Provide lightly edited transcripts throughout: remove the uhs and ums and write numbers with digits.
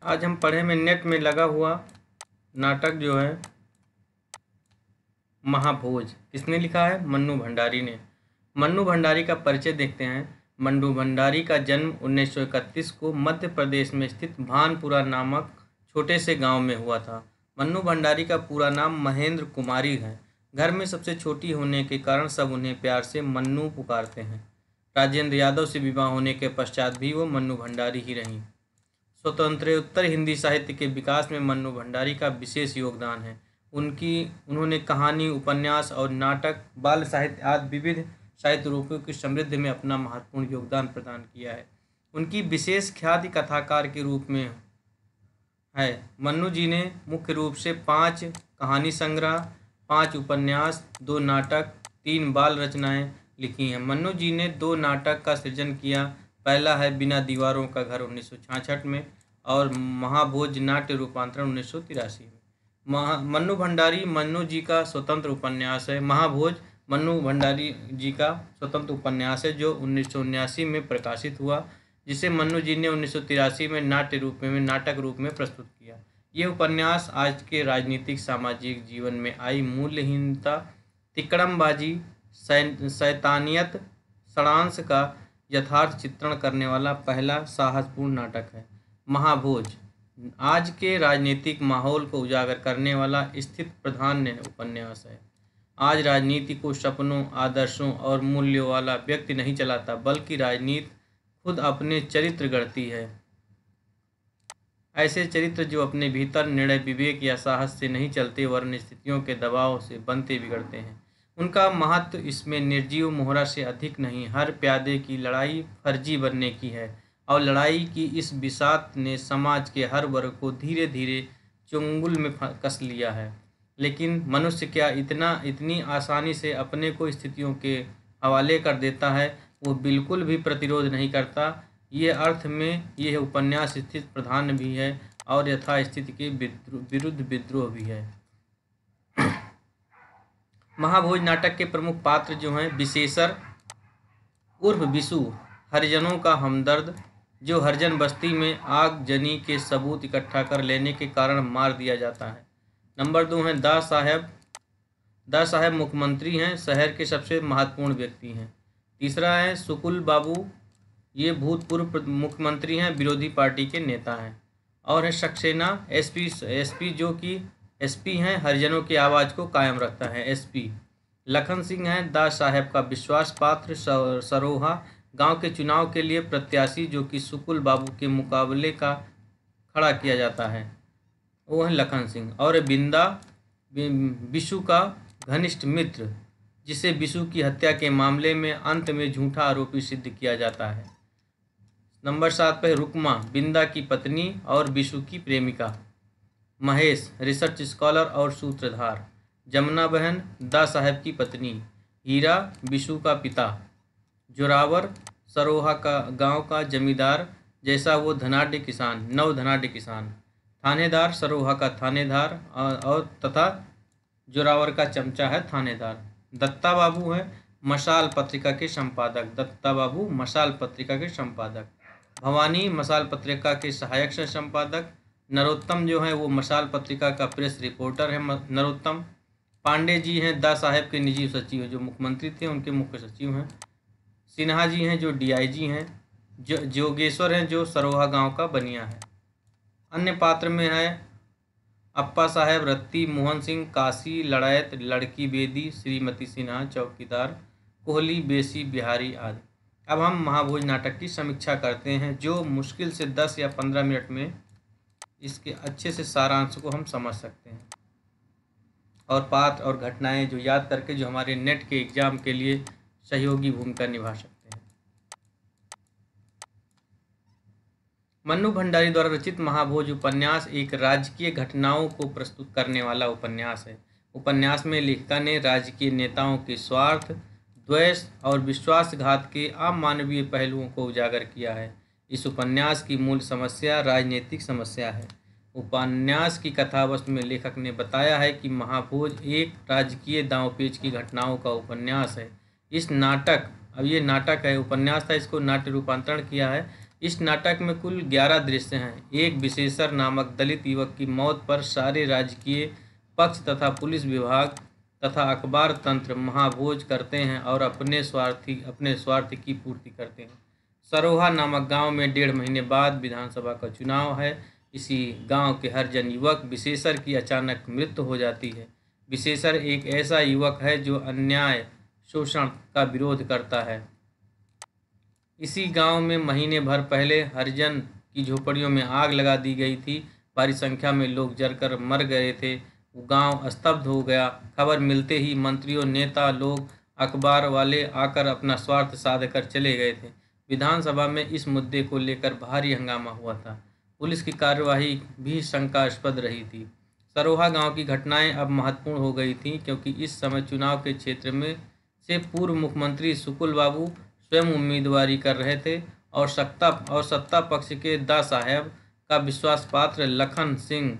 आज हम पढ़े में नेट में लगा हुआ नाटक जो है महाभोज, किसने लिखा है? मन्नू भंडारी ने। मन्नू भंडारी का परिचय देखते हैं। मन्नू भंडारी का जन्म 1931 को मध्य प्रदेश में स्थित भानपुरा नामक छोटे से गांव में हुआ था। मन्नू भंडारी का पूरा नाम महेंद्र कुमारी है। घर में सबसे छोटी होने के कारण सब उन्हें प्यार से मन्नू पुकारते हैं। राजेंद्र यादव से विवाह होने के पश्चात भी वो मन्नू भंडारी ही रहीं। स्वतंत्रोत्तर हिंदी साहित्य के विकास में मन्नू भंडारी का विशेष योगदान है। उन्होंने कहानी, उपन्यास और नाटक, बाल साहित्य आदि विविध साहित्य रूपों की समृद्धि में अपना महत्वपूर्ण योगदान प्रदान किया है। उनकी विशेष ख्याति कथाकार के रूप में है। मन्नू जी ने मुख्य रूप से 5 कहानी संग्रह, 5 उपन्यास, 2 नाटक, 3 बाल रचनाएं लिखी हैं। मन्नू जी ने 2 नाटक का सृजन किया। पहला है बिना दीवारों का घर 1966 में और महाभोज नाट्य रूपांतरण 1983 में। मन्नू भंडारी मन्नू जी का स्वतंत्र उपन्यास है। महाभोज मन्नू भंडारी जी का स्वतंत्र उपन्यास है जो 1979 में प्रकाशित हुआ, जिसे मन्नू जी ने 1983 में नाटक रूप में प्रस्तुत किया। ये उपन्यास आज के राजनीतिक सामाजिक जीवन में आई मूल्यहीनता, तिकड़मबाजी, शैतानियत, षड्यंत्र का यथार्थ चित्रण करने वाला पहला साहसपूर्ण नाटक है। महाभोज आज के राजनीतिक माहौल को उजागर करने वाला स्थित प्रधान उपन्यास है। आज राजनीति को सपनों, आदर्शों और मूल्यों वाला व्यक्ति नहीं चलाता, बल्कि राजनीति खुद अपने चरित्र गढ़ती है। ऐसे चरित्र जो अपने भीतर निर्णय, विवेक या साहस से नहीं चलते, वरन स्थितियों के दबाव से बनते बिगड़ते हैं। उनका महत्व इसमें निर्जीव मोहरा से अधिक नहीं। हर प्यादे की लड़ाई फर्जी बनने की है और लड़ाई की इस बिसात ने समाज के हर वर्ग को धीरे धीरे चुंगल में कस लिया है। लेकिन मनुष्य क्या इतनी आसानी से अपने को स्थितियों के हवाले कर देता है? वो बिल्कुल भी प्रतिरोध नहीं करता। ये अर्थ में यह उपन्यास स्थित प्रधान भी है और यथास्थिति के विरुद्ध विद्रोह भी है। महाभोज नाटक के प्रमुख पात्र जो हैं, विशेषर उर्फ विशु, हरिजनों का हमदर्द, जो हरिजन बस्ती में आगजनी के सबूत इकट्ठा कर लेने के कारण मार दिया जाता है। नंबर 2 हैं दा साहब मुख्यमंत्री हैं, शहर के सबसे महत्वपूर्ण व्यक्ति हैं। तीसरा है सुकुल बाबू, ये भूतपूर्व मुख्यमंत्री हैं, विरोधी पार्टी के नेता हैं। और है सक्सेना एसपी जो कि एसपी हैं, हरिजनों की आवाज़ को कायम रखता है एसपी। लखन सिंह हैं दा साहब का विश्वास पात्र, सरोहा गांव के चुनाव के लिए प्रत्याशी जो कि सुकुल बाबू के मुकाबले का खड़ा किया जाता है, वो है लखन सिंह। और बिंदा विशु का घनिष्ठ मित्र, जिसे विशु की हत्या के मामले में अंत में झूठा आरोपी सिद्ध किया जाता है। नंबर 7 पर रुकमा, बिंदा की पत्नी और विशु की प्रेमिका। महेश, रिसर्च स्कॉलर और सूत्रधार। जमुना बहन, दा साहब की पत्नी। हीरा, विशु का पिता। जोरावर, सरोहा का गांव का जमींदार जैसा वो धनाढ़ किसान। थानेदार, सरोहा का थानेदार और तथा जोरावर का चमचा है थानेदार। दत्ता बाबू है मशाल पत्रिका के संपादक। भवानी, मशाल पत्रिका के सहायक संपादक। नरोत्तम जो है वो मशाल पत्रिका का प्रेस रिपोर्टर है नरोत्तम। पांडे जी हैं दा साहब के निजी सचिव, जो मुख्यमंत्री थे उनके मुख्य सचिव हैं। सिन्हा जी हैं जो डीआईजी हैं। जोगेश्वर हैं जो सरोहा गांव का बनिया है। अन्य पात्र में है अप्पा साहब, रत्ती, मोहन सिंह, काशी, लड़ैत, लड़की बेदी, श्रीमती सिन्हा, चौकीदार, कोहली, बेसी, बिहारी आदि। अब हम महाभोज नाटक की समीक्षा करते हैं, जो मुश्किल से 10 या 15 मिनट में इसके अच्छे से सारांश को हम समझ सकते हैं और पात्र और घटनाएं जो याद करके जो हमारे नेट के एग्जाम के लिए सहयोगी भूमिका निभा सकते हैं। मन्नू भंडारी द्वारा रचित महाभोज उपन्यास एक राजकीय घटनाओं को प्रस्तुत करने वाला उपन्यास है। उपन्यास में लेखिका ने राजकीय नेताओं के स्वार्थ, द्वेष और विश्वासघात के अमानवीय पहलुओं को उजागर किया है। इस उपन्यास की मूल समस्या राजनीतिक समस्या है। उपन्यास की कथावस्तु में लेखक ने बताया है कि महाभोज एक राजकीय दांवपेच की घटनाओं का उपन्यास है। अब ये नाटक है, उपन्यास था, इसको नाट्य रूपांतरण किया है। इस नाटक में कुल 11 दृश्य हैं। एक विशेषर नामक दलित युवक की मौत पर सारे राजकीय पक्ष तथा पुलिस विभाग तथा अखबार तंत्र महाभोज करते हैं और अपने स्वार्थ की पूर्ति करते हैं। सरोहा नामक गांव में 1.5 महीने बाद विधानसभा का चुनाव है। इसी गांव के हरिजन युवक विशेषर की अचानक मृत्यु हो जाती है। विशेषर एक ऐसा युवक है जो अन्याय शोषण का विरोध करता है। इसी गांव में महीने भर पहले हरिजन की झोपड़ियों में आग लगा दी गई थी। भारी संख्या में लोग जलकर मर गए थे। वो गांव स्तब्ध हो गया। खबर मिलते ही मंत्रियों, नेता लोग, अखबार वाले आकर अपना स्वार्थ साध कर चले गए थे। विधानसभा में इस मुद्दे को लेकर भारी हंगामा हुआ था। पुलिस की कार्यवाही भी शंकास्पद रही थी। सरोहा गांव की घटनाएं अब महत्वपूर्ण हो गई थीं क्योंकि इस समय चुनाव के क्षेत्र में से पूर्व मुख्यमंत्री शुकुल बाबू स्वयं उम्मीदवारी कर रहे थे और सत्ता पक्ष के दा साहब का विश्वास पात्र लखन सिंह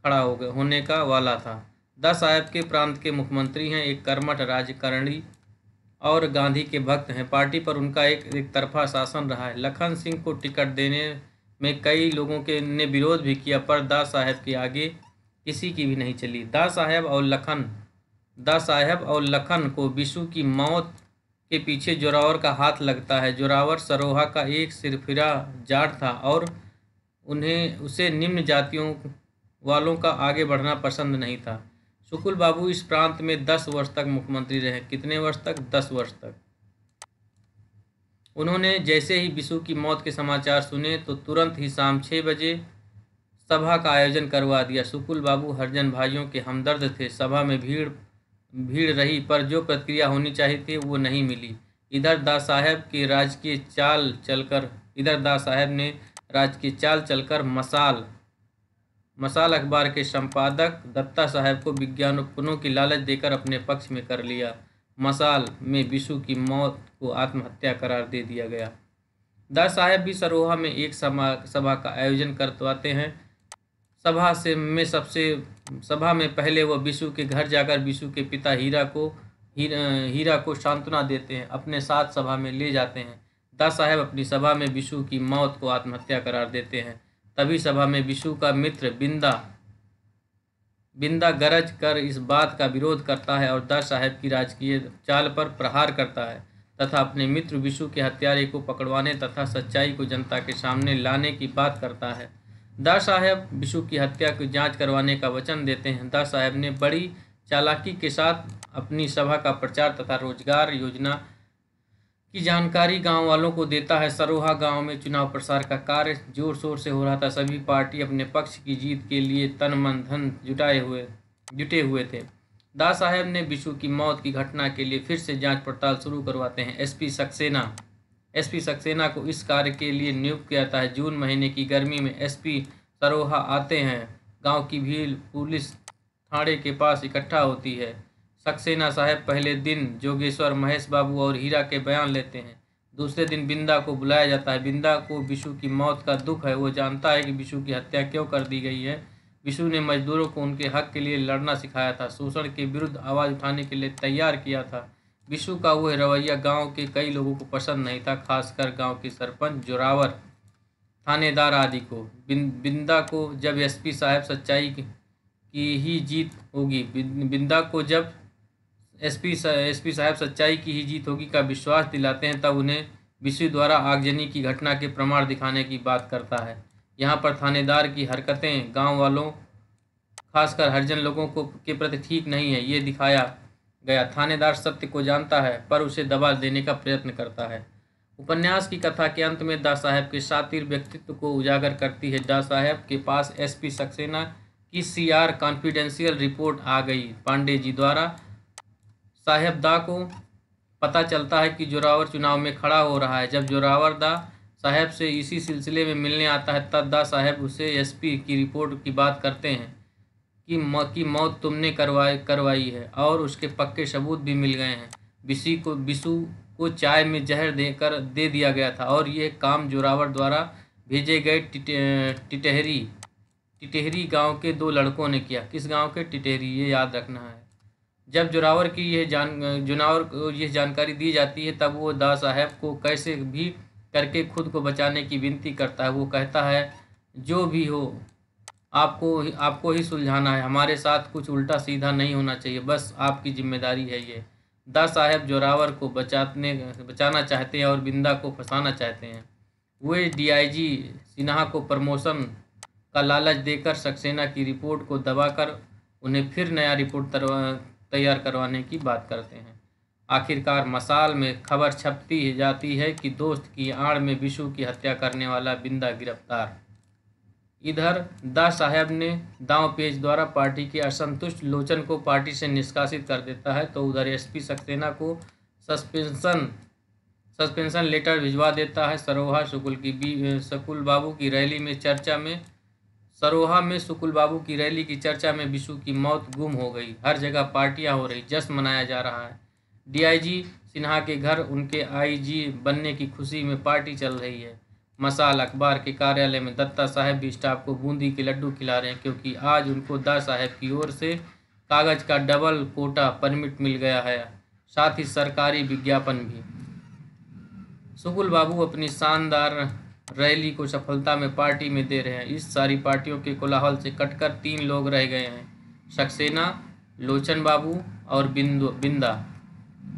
खड़ा होने का वाला था। दा साहब के प्रांत के मुख्यमंत्री हैं, एक कर्मठ राजकारणी और गांधी के भक्त हैं। पार्टी पर उनका एक तरफा शासन रहा है। लखन सिंह को टिकट देने में कई लोगों ने विरोध भी किया, पर दा साहब के आगे किसी की भी नहीं चली। दा साहब और लखन को बिशु की मौत के पीछे जोरावर का हाथ लगता है। जोरावर सरोहा का एक सिरफिरा जाट था और उसे निम्न जातियों वालों का आगे बढ़ना पसंद नहीं था। शुकुल बाबू इस प्रांत में 10 वर्ष तक मुख्यमंत्री रहे। कितने वर्ष तक? 10 वर्ष तक। उन्होंने जैसे ही बिशु की मौत के समाचार सुने तो तुरंत ही शाम 6 बजे सभा का आयोजन करवा दिया। शुकुल बाबू हरिजन भाइयों के हमदर्द थे। सभा में भीड़ रही, पर जो प्रतिक्रिया होनी चाहिए थी वो नहीं मिली। इधर दा साहब ने राजकीय चाल चलकर मसाल अखबार के संपादक दत्ता साहब को विज्ञापनों की लालच देकर अपने पक्ष में कर लिया। मसाल में बिशु की मौत को आत्महत्या करार दे दिया गया। दा साहब भी सरोहा में एक सभा का आयोजन करवाते हैं। सभा में पहले वह बिशु के घर जाकर बिशु के पिता हीरा को सांत्वना देते हैं, अपने साथ सभा में ले जाते हैं। दा साहब अपनी सभा में बिशु की मौत को आत्महत्या करार देते हैं। तभी सभा में बिशु का मित्र बिंदा गरज कर इस बात का विरोध करता है और दा साहब की राजकीय चाल पर प्रहार करता है तथा अपने मित्र बिशु के हत्यारे को पकड़वाने तथा सच्चाई को जनता के सामने लाने की बात करता है। दा साहब बिशु की हत्या की जांच करवाने का वचन देते हैं। दा साहब ने बड़ी चालाकी के साथ अपनी सभा का प्रचार तथा रोजगार योजना की जानकारी गांव वालों को देता है। सरोहा गांव में चुनाव प्रसार का कार्य जोर शोर से हो रहा था। सभी पार्टी अपने पक्ष की जीत के लिए तन मन धन जुटे हुए थे। दा साहब ने बिशु की मौत की घटना के लिए फिर से जांच पड़ताल शुरू करवाते हैं। एसपी सक्सेना को इस कार्य के लिए नियुक्त किया जाता है। जून महीने की गर्मी में एसपी सरोहा आते हैं। गांव की भीड़ पुलिस थाने के पास इकट्ठा होती है। सक्सेना साहब पहले दिन जोगेश्वर, महेश बाबू और हीरा के बयान लेते हैं। दूसरे दिन बिंदा को बुलाया जाता है। बिंदा को बिशु की मौत का दुख है। वो जानता है कि बिशु की हत्या क्यों कर दी गई है। बिशु ने मजदूरों को उनके हक के लिए लड़ना सिखाया था, शोषण के विरुद्ध आवाज़ उठाने के लिए तैयार किया था। बिशु का वह रवैया गांव के कई लोगों को पसंद नहीं था, खासकर गांव के सरपंच, जोरावर, थानेदार आदि को। बिंदा को जब एसपी साहब सच्चाई की ही जीत होगी का विश्वास दिलाते हैं, तब उन्हें बिशु द्वारा आगजनी की घटना के प्रमाण दिखाने की बात करता है। यहाँ पर थानेदार की हरकतें गांव वालों, खासकर हरिजन लोगों के प्रति ठीक नहीं है, ये दिखाया गया। थानेदार सत्य को जानता है पर उसे दबा देने का प्रयत्न करता है। उपन्यास की कथा के अंत में दा साहब के शातिर व्यक्तित्व को उजागर करती है। दा साहब के पास एसपी सक्सेना की सीआर कॉन्फिडेंशियल रिपोर्ट आ गई। पांडे जी द्वारा साहब दा को पता चलता है कि जोरावर चुनाव में खड़ा हो रहा है। जब जोरावर दा साहब से इसी सिलसिले में मिलने आता है, तब दा साहब उसे एसपी की रिपोर्ट की बात करते हैं कि मौत तुमने करवाई है और उसके पक्के सबूत भी मिल गए हैं। बिशु को चाय में जहर दे दिया गया था और ये काम जोरावर द्वारा भेजे गए टिटहरी गांव के 2 लड़कों ने किया। किस गांव के? टिटहरी, ये याद रखना है। जब जोरावर को यह जानकारी दी जाती है, तब वो दा साहब को कैसे भी करके खुद को बचाने की विनती करता है। वो कहता है, जो भी हो आपको ही सुलझाना है, हमारे साथ कुछ उल्टा सीधा नहीं होना चाहिए, बस आपकी जिम्मेदारी है ये। दा साहब जोरावर को बचाना चाहते हैं और बिंदा को फंसाना चाहते हैं। वे डीआईजी सिन्हा को प्रमोशन का लालच देकर सक्सेना की रिपोर्ट को दबाकर उन्हें फिर नया रिपोर्ट तैयार करवाने की बात करते हैं। आखिरकार मसाल में खबर छपती जाती है कि दोस्त की आड़ में बिशु की हत्या करने वाला बिंदा गिरफ्तार। इधर दा साहब ने दांव पेच द्वारा पार्टी के असंतुष्ट लोचन को पार्टी से निष्कासित कर देता है, तो उधर एसपी सक्सेना को सस्पेंशन लेटर भिजवा देता है। सुकुल बाबू की रैली में चर्चा में सरोहा में सुकुल बाबू की रैली की चर्चा में बिशु की मौत गुम हो गई। हर जगह पार्टियां हो रही, जश्न मनाया जा रहा है। डीआईजी सिन्हा के घर उनके आईजी बनने की खुशी में पार्टी चल रही है। मसाल अखबार के कार्यालय में दत्ता साहब भी स्टाफ को बूंदी के लड्डू खिला रहे हैं, क्योंकि आज उनको दा साहब की ओर से कागज का डबल कोटा परमिट मिल गया है, साथ ही सरकारी विज्ञापन भी। सुकुल बाबू अपनी शानदार रैली को सफलता में पार्टी में दे रहे हैं। इस सारी पार्टियों के कोलाहल से कटकर 3 लोग रह गए हैं, सक्सेना, लोचन बाबू और बिंदा।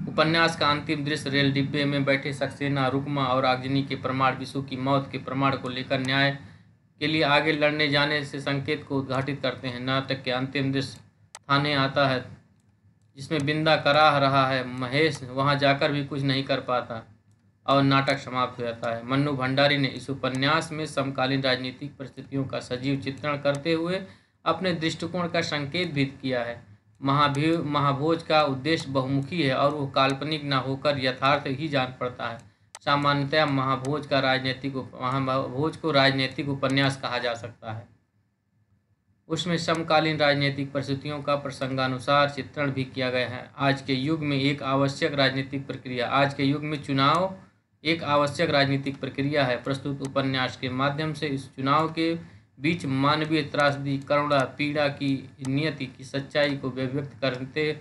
उपन्यास का अंतिम दृश्य रेल डिब्बे में बैठे सक्सेना, रुकमा और आगजनी के प्रमाण बिशु की मौत के प्रमाण को लेकर न्याय के लिए आगे लड़ने जाने से संकेत को उद्घाटित करते हैं। नाटक के अंतिम दृश्य थाने आता है, जिसमें बिंदा कराह रहा है। महेश वहां जाकर भी कुछ नहीं कर पाता और नाटक समाप्त हो जाता है। मन्नू भंडारी ने इस उपन्यास में समकालीन राजनीतिक परिस्थितियों का सजीव चित्रण करते हुए अपने दृष्टिकोण का संकेत भी किया है। महाभोज का उद्देश्य बहुमुखी है और वो काल्पनिक न होकर यथार्थ ही जान पड़ता है। सामान्यतः महाभोज को राजनीतिक उपन्यास कहा जा सकता है। उसमें समकालीन राजनीतिक परिस्थितियों का प्रसंगानुसार चित्रण भी किया गया है। आज के युग में चुनाव एक आवश्यक राजनीतिक प्रक्रिया है। प्रस्तुत उपन्यास के माध्यम से इस चुनाव के बीच मानवीय त्रासदी, करुणा, पीड़ा की नियति की सच्चाई को व्यक्त करने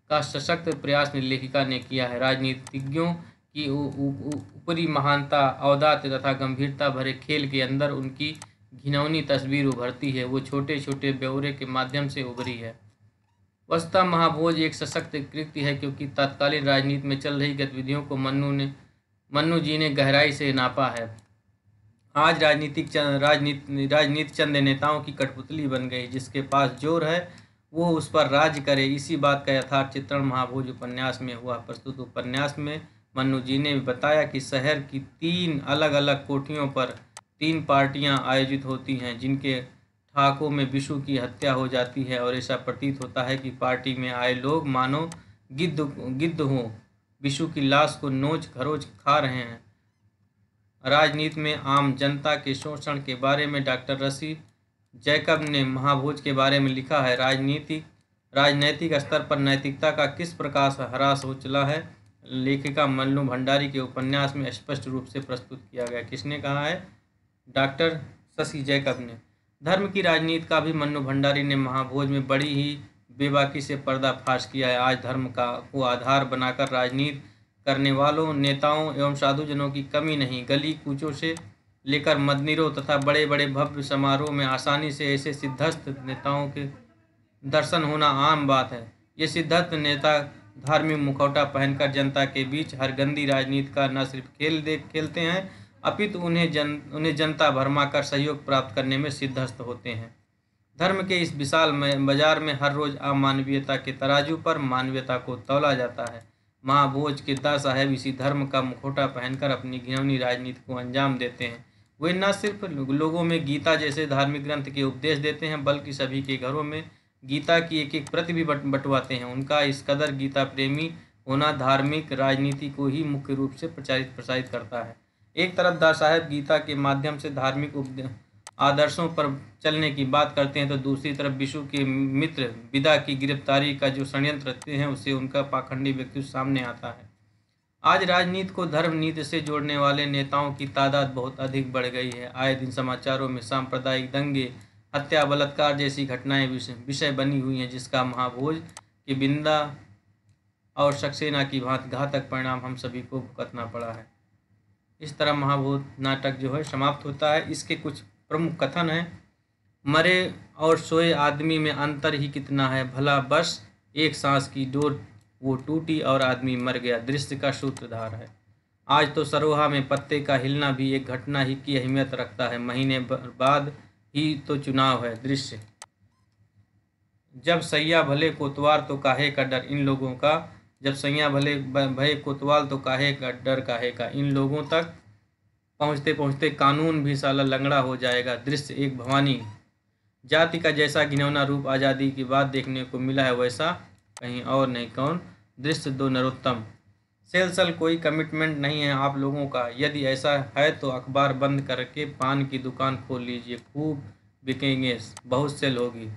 का सशक्त प्रयास लेखिका ने किया है। राजनीतिज्ञों की ऊपरी महानता, औदात्य तथा गंभीरता भरे खेल के अंदर उनकी घिनौनी तस्वीर उभरती है। वो छोटे छोटे ब्यौरे के माध्यम से उभरी है। वस्तुतः महाभोज एक सशक्त कृति है, क्योंकि तत्कालीन राजनीति में चल रही गतिविधियों को मन्नू जी ने गहराई से नापा है। आज राजनीति चंद नेताओं की कठपुतली बन गई। जिसके पास जोर है वो उस पर राज्य करे, इसी बात का यथार्थ चित्रण महाभोज उपन्यास में हुआ। प्रस्तुत उपन्यास में मन्नू जी ने बताया कि शहर की 3 अलग अलग कोठियों पर 3 पार्टियां आयोजित होती हैं, जिनके ठाकों में बिशु की हत्या हो जाती है और ऐसा प्रतीत होता है कि पार्टी में आए लोग मानो गिद्ध हों, बिशु की लाश को नोच खरोच खा रहे हैं। राजनीति में आम जनता के शोषण के बारे में डॉक्टर रशीद जैकब ने महाभोज के बारे में लिखा है। राजनैतिक स्तर पर नैतिकता का किस प्रकार से ह्रास हो चला है, लेखिका मन्नू भंडारी के उपन्यास में स्पष्ट रूप से प्रस्तुत किया गया। किसने कहा है? डॉक्टर शशि जैकब ने। धर्म की राजनीति का भी मन्नू भंडारी ने महाभोज में बड़ी ही बेबाकी से पर्दाफाश किया है। आज धर्म को आधार बनाकर राजनीति करने वालों, नेताओं एवं साधुजनों की कमी नहीं। गली कूचों से लेकर मंदिरों तथा बड़े बड़े भव्य समारोह में आसानी से ऐसे सिद्धस्थ नेताओं के दर्शन होना आम बात है। ये सिद्धस्थ नेता धार्मिक मुखौटा पहनकर जनता के बीच हर गंदी राजनीति का न सिर्फ खेलते हैं, अपितु उन्हें जनता भरमाकर सहयोग प्राप्त करने में सिद्धस्थ होते हैं। धर्म के इस विशाल बाजार में हर रोज अमानवीयता के तराजू पर मानवीयता को तौला जाता है। महाभोज के दा साहब इसी धर्म का मुखौटा पहनकर अपनी घिनौनी राजनीति को अंजाम देते हैं। वे न सिर्फ लोगों में गीता जैसे धार्मिक ग्रंथ के उपदेश देते हैं, बल्कि सभी के घरों में गीता की एक प्रति भी बंटवाते हैं। उनका इस कदर गीता प्रेमी होना धार्मिक राजनीति को ही मुख्य रूप से प्रसारित करता है। एक तरफ दा साहब गीता के माध्यम से धार्मिक आदर्शों पर चलने की बात करते हैं, तो दूसरी तरफ बिशु के मित्र बिदा की गिरफ्तारी का जो षड्यंत्र रचते हैं, उससे उनका पाखंडी व्यक्तित्व सामने आता है। आज राजनीति को धर्म नीति से जोड़ने वाले नेताओं की तादाद बहुत अधिक बढ़ गई है। आए दिन समाचारों में सांप्रदायिक दंगे, हत्या, बलात्कार जैसी घटनाएं विषय बनी हुई हैं, जिसका महाभोज के बिंदा और सक्सेना की भांति घातक परिणाम हम सभी को भुगतना पड़ा है। इस तरह महाभूत नाटक जो है समाप्त होता है। इसके कुछ प्रमुख कथन हैं। मरे और सोए आदमी में अंतर ही कितना है, भला बस एक सांस की डोर वो टूटी और आदमी मर गया, दृश्य का सूत्रधार है। आज तो सरोहा में पत्ते का हिलना भी एक घटना ही की अहमियत रखता है, महीने बाद ही तो चुनाव है, दृश्य। जब सैया भले कोतवाल तो काहे का डर इन लोगों का, जब सैया भले भय कोतवाल तो काहे का डर काहे का, इन लोगों तक पहुँचते पहुँचते कानून भी साला लंगड़ा हो जाएगा, दृश्य एक भवानी। जाति का जैसा घिनौना रूप आज़ादी के बाद देखने को मिला है वैसा कहीं और नहीं, कौन, दृश्य दो नरोत्तम। सेल कोई कमिटमेंट नहीं है आप लोगों का, यदि ऐसा है तो अखबार बंद करके पान की दुकान खोल लीजिए, खूब बिकेंगे, बहुत सेल होगी,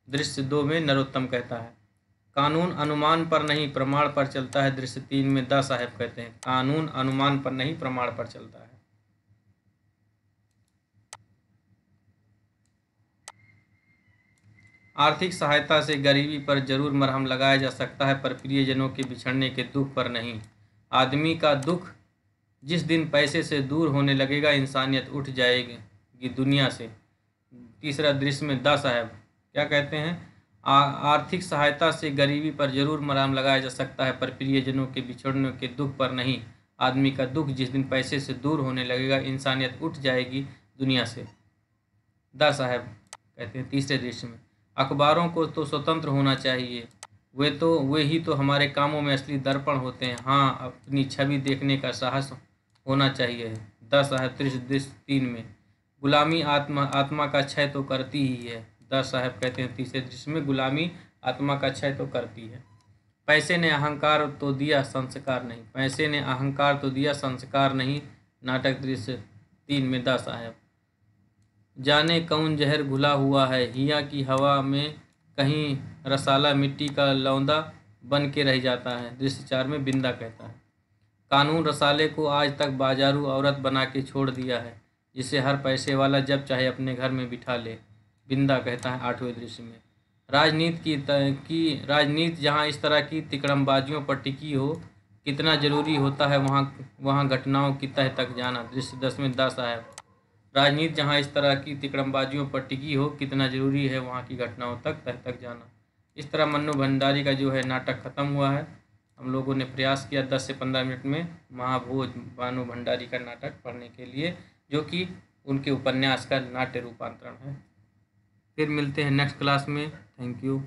दृश्य 2 में नरोत्तम कहता है। कानून अनुमान पर नहीं प्रमाण पर चलता है, दृश्य 3 में दा साहब कहते हैं कानून अनुमान पर नहीं प्रमाण पर चलता है। आर्थिक सहायता से गरीबी पर जरूर मरहम लगाया जा सकता है, पर प्रियजनों के बिछड़ने के दुख पर नहीं। आदमी का दुख जिस दिन पैसे से दूर होने लगेगा, इंसानियत उठ जाएगी दुनिया से। तीसरा दृश्य में दा साहब क्या कहते हैं, आर्थिक सहायता से गरीबी पर जरूर मरहम लगाया जा सकता है, पर प्रियजनों के बिछड़ने के दुख पर नहीं। आदमी का दुख जिस दिन पैसे से दूर होने लगेगा, इंसानियत उठ जाएगी दुनिया से, दा साहब कहते हैं। तीसरे दृश्य में अखबारों को तो स्वतंत्र होना चाहिए, वे ही तो हमारे कामों में असली दर्पण होते हैं। हाँ, अपनी छवि देखने का साहस होना चाहिए, दा साहब। दृश्य 3 में गुलामी आत्मा का क्षय तो करती ही है, दा साहब कहते हैं। तीसरे दृश्य में गुलामी आत्मा का क्षय तो करती है। पैसे ने अहंकार तो दिया संस्कार नहीं, पैसे ने अहंकार तो दिया संस्कार नहीं, नाटक दृश्य 3 में दा साहब। जाने कौन जहर घुला हुआ है हिया की हवा में, कहीं रसाला मिट्टी का लौंदा बन के रह जाता है, दृश्य 4 में बिंदा कहता है। कानून रसाले को आज तक बाजारू औरत बना के छोड़ दिया है, जिसे हर पैसे वाला जब चाहे अपने घर में बिठा ले, बिंदा कहता है 8वें दृश्य में। राजनीति जहाँ इस तरह की तिकड़मबाजियों पर टिकी हो, कितना जरूरी होता है वहाँ घटनाओं की तह तक जाना, दृश्य 10 में दा साहब। राजनीति जहाँ इस तरह की तिकड़मबाजियों पर टिकी हो, कितना जरूरी है वहाँ की घटनाओं तक तह तक जाना। इस तरह मन्नू भंडारी का जो है नाटक खत्म हुआ है। हम लोगों ने प्रयास किया 10 से 15 मिनट में महाभोज भानु भंडारी का नाटक पढ़ने के लिए, जो कि उनके उपन्यास का नाट्य रूपांतरण है। फिर मिलते हैं नेक्स्ट क्लास में। Thank you.